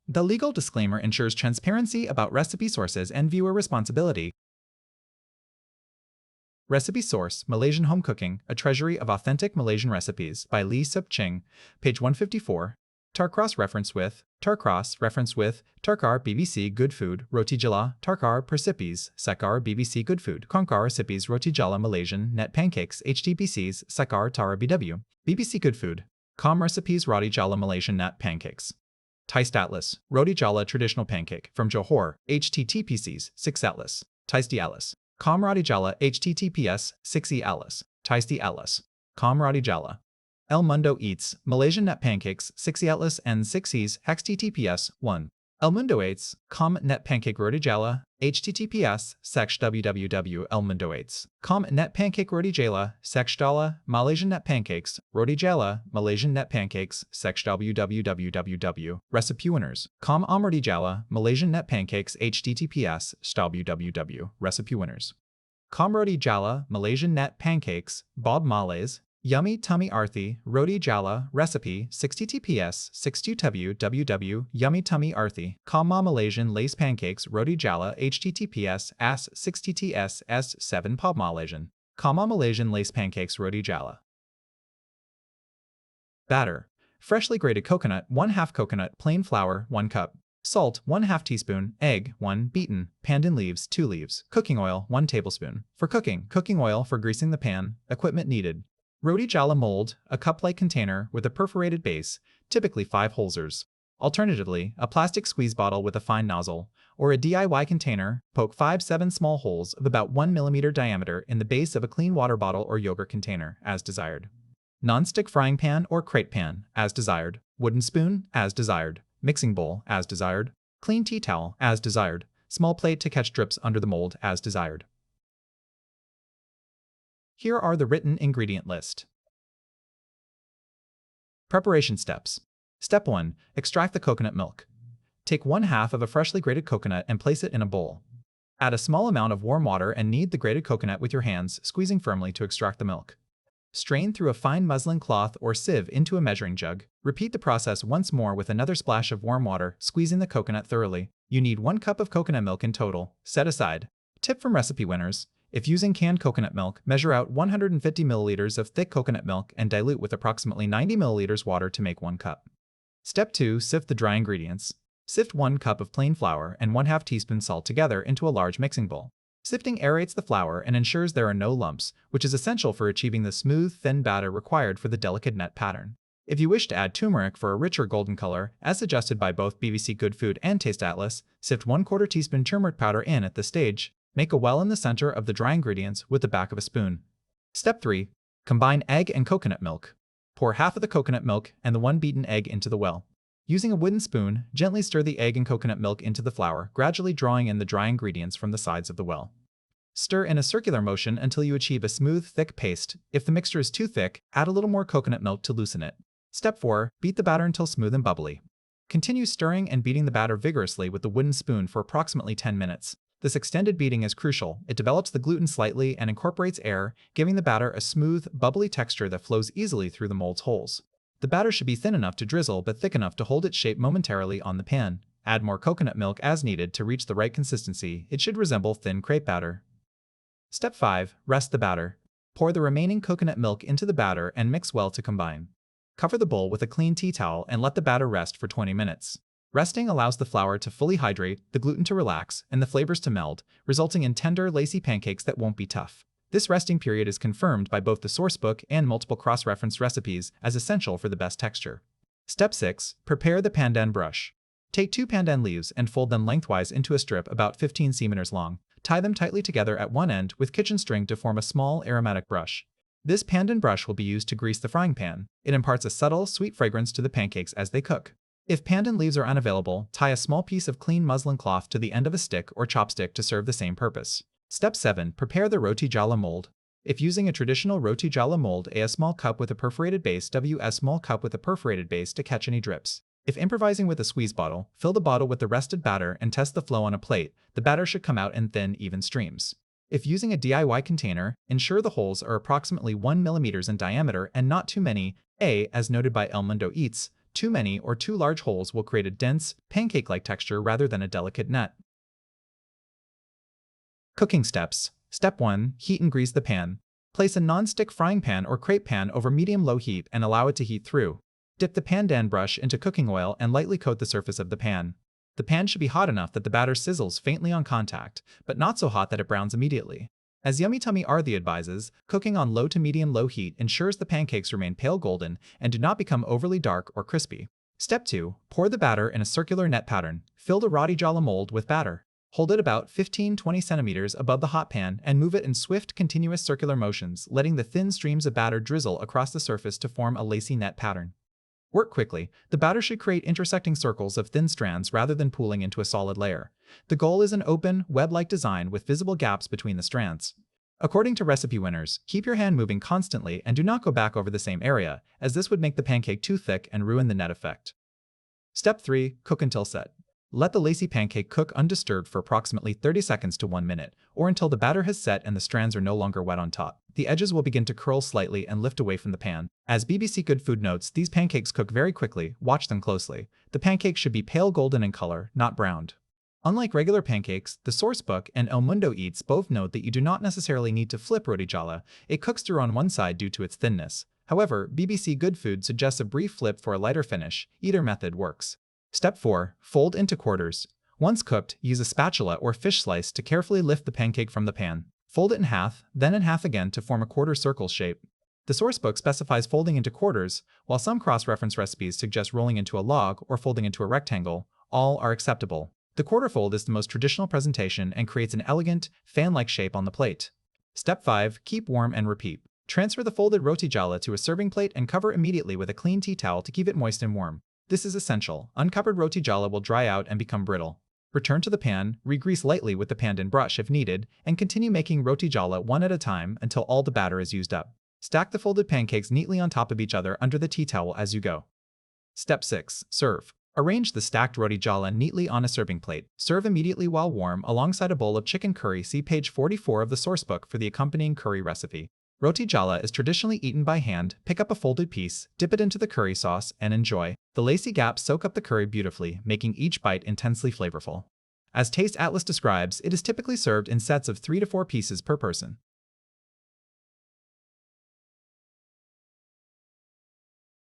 The legal disclaimer ensures transparency about recipe sources and viewer responsibility. Recipe source: Malaysian Home Cooking, a treasury of authentic Malaysian recipes by Sook Ching, page 154. Reference with Tarkar BBC Good Food, Roti Jala, Tarkar Percipes, Sekar BBC Good Food, Konkar Recipes Roti Jala Malaysian Net Pancakes, HTBCs, Sekar Tara BW, BBC Good Food, Recipes Roti Jala Malaysian Net Pancakes. Taste Atlas, Roti Jala Traditional Pancake, from Johor, HTTPCs, 6 Atlas, Taste Atlas. Roti Jala HTTPS 6e Atlas, Taste Atlas. Roti Jala. El Mundo Eats, Malaysian Net Pancakes, 6e Atlas and 6es, HTTPS 1. El Mundo Eats, Net Pancake Roti Jala, HTTPS, www El Mundo Eats, Net Pancake Roti Jala, Jala, Malaysian Net Pancakes, Roti Jala, Malaysian Net Pancakes, www. Recipe Winners, Roti Jala, Malaysian Net Pancakes, HTTPS, www. Recipe Winners. Roti Jala, Malaysian Net Pancakes, Bob Malays, Yummy Tummy Arthi, Roti Jala, Recipe, 60TPS, 62www, Yummy Tummy Arthi, Malaysian Lace Pancakes, Roti Jala, HTTPS, AS, 60TS, S7 Bob Malaysian, Malaysian Lace Pancakes, Roti Jala. Batter. Freshly grated coconut, 1/2 coconut, plain flour, 1 cup. Salt, 1/2 teaspoon, egg, 1 beaten, pandan leaves, 2 leaves, cooking oil, 1 tablespoon. For cooking, cooking oil for greasing the pan, equipment needed. Roti Jala mold, a cup-like container with a perforated base, typically 5 holzers. Alternatively, a plastic squeeze bottle with a fine nozzle, or a DIY container, poke 5-7 small holes of about 1 mm diameter in the base of a clean water bottle or yogurt container, as desired. Non-stick frying pan or crepe pan, as desired. Wooden spoon, as desired. Mixing bowl, as desired. Clean tea towel, as desired. Small plate to catch drips under the mold, as desired. Here are the written ingredient list. Preparation steps. Step 1. Extract the coconut milk. Take 1/2 of a freshly grated coconut and place it in a bowl. Add a small amount of warm water and knead the grated coconut with your hands, squeezing firmly to extract the milk. Strain through a fine muslin cloth or sieve into a measuring jug. Repeat the process once more with another splash of warm water, squeezing the coconut thoroughly. You need 1 cup of coconut milk in total. Set aside. Tip from Recipe Winners. If using canned coconut milk, measure out 150 milliliters of thick coconut milk and dilute with approximately 90 milliliters water to make 1 cup. Step 2. Sift the dry ingredients. Sift 1 cup of plain flour and 1/2 teaspoon salt together into a large mixing bowl. Sifting aerates the flour and ensures there are no lumps, which is essential for achieving the smooth, thin batter required for the delicate net pattern. If you wish to add turmeric for a richer golden color, as suggested by both BBC Good Food and Taste Atlas, sift 1/4 teaspoon turmeric powder in at this stage. Make a well in the center of the dry ingredients with the back of a spoon. Step 3. Combine egg and coconut milk. Pour half of the coconut milk and the 1 beaten egg into the well. Using a wooden spoon, gently stir the egg and coconut milk into the flour, gradually drawing in the dry ingredients from the sides of the well. Stir in a circular motion until you achieve a smooth, thick paste. If the mixture is too thick, add a little more coconut milk to loosen it. Step 4. Beat the batter until smooth and bubbly. Continue stirring and beating the batter vigorously with the wooden spoon for approximately 10 minutes. This extended beating is crucial. It develops the gluten slightly and incorporates air, giving the batter a smooth, bubbly texture that flows easily through the mold's holes. The batter should be thin enough to drizzle but thick enough to hold its shape momentarily on the pan. Add more coconut milk as needed to reach the right consistency. It should resemble thin crepe batter. Step 5. Rest the batter. Pour the remaining coconut milk into the batter and mix well to combine. Cover the bowl with a clean tea towel and let the batter rest for 20 minutes. Resting allows the flour to fully hydrate, the gluten to relax, and the flavors to meld, resulting in tender, lacy pancakes that won't be tough. This resting period is confirmed by both the sourcebook and multiple cross-referenced recipes as essential for the best texture. Step 6. Prepare the pandan brush. Take 2 pandan leaves and fold them lengthwise into a strip about 15 cm long. Tie them tightly together at one end with kitchen string to form a small, aromatic brush. This pandan brush will be used to grease the frying pan. It imparts a subtle, sweet fragrance to the pancakes as they cook. If pandan leaves are unavailable, tie a small piece of clean muslin cloth to the end of a stick or chopstick to serve the same purpose. Step 7. Prepare the Roti Jala mold. If using a traditional Roti Jala mold, a small cup with a perforated base, a small cup with a perforated base to catch any drips. If improvising with a squeeze bottle, fill the bottle with the rested batter and test the flow on a plate. The batter should come out in thin, even streams. If using a DIY container, ensure the holes are approximately 1 mm in diameter and not too many. As noted by El Mundo Eats, Too many or too large holes will create a dense, pancake-like texture rather than a delicate net. Cooking steps. Step 1. Heat and grease the pan. Place a non-stick frying pan or crepe pan over medium-low heat and allow it to heat through. Dip the pandan brush into cooking oil and lightly coat the surface of the pan. The pan should be hot enough that the batter sizzles faintly on contact, but not so hot that it browns immediately. As Yummy Tummy Arthi advises, cooking on low to medium-low heat ensures the pancakes remain pale golden and do not become overly dark or crispy. Step 2. Pour the batter in a circular net pattern. Fill the Roti Jala mold with batter. Hold it about 15-20 centimeters above the hot pan and move it in swift, continuous circular motions, letting the thin streams of batter drizzle across the surface to form a lacy net pattern. Work quickly. The batter should create intersecting circles of thin strands rather than pooling into a solid layer. The goal is an open, web-like design with visible gaps between the strands. According to recipe winners, keep your hand moving constantly and do not go back over the same area, as this would make the pancake too thick and ruin the net effect. Step 3. Cook until set. Let the Lacy Pancake cook undisturbed for approximately 30 seconds to 1 minute, or until the batter has set and the strands are no longer wet on top. The edges will begin to curl slightly and lift away from the pan. As BBC Good Food notes, these pancakes cook very quickly. Watch them closely. The pancakes should be pale golden in color, not browned. Unlike regular pancakes, the sourcebook and El Mundo Eats both note that you do not necessarily need to flip Roti Jala. It cooks through on one side due to its thinness. However, BBC Good Food suggests a brief flip for a lighter finish. Either method works. Step 4. Fold into quarters. Once cooked, use a spatula or fish slice to carefully lift the pancake from the pan. Fold it in half, then in half again to form a quarter circle shape. The sourcebook specifies folding into quarters, while some cross-reference recipes suggest rolling into a log or folding into a rectangle. All are acceptable. The quarter fold is the most traditional presentation and creates an elegant, fan-like shape on the plate. Step 5. Keep warm and repeat. Transfer the folded Roti Jala to a serving plate and cover immediately with a clean tea towel to keep it moist and warm. This is essential. Uncovered Roti Jala will dry out and become brittle. Return to the pan, re-grease lightly with the pandan brush if needed, and continue making Roti Jala one at a time until all the batter is used up. Stack the folded pancakes neatly on top of each other under the tea towel as you go. Step 6. Serve. Arrange the stacked Roti Jala neatly on a serving plate. Serve immediately while warm alongside a bowl of chicken curry. See page 44 of the sourcebook for the accompanying curry recipe. Roti Jala is traditionally eaten by hand. Pick up a folded piece, dip it into the curry sauce, and enjoy. The lacy gaps soak up the curry beautifully, making each bite intensely flavorful. As Taste Atlas describes, it is typically served in sets of 3 to 4 pieces per person.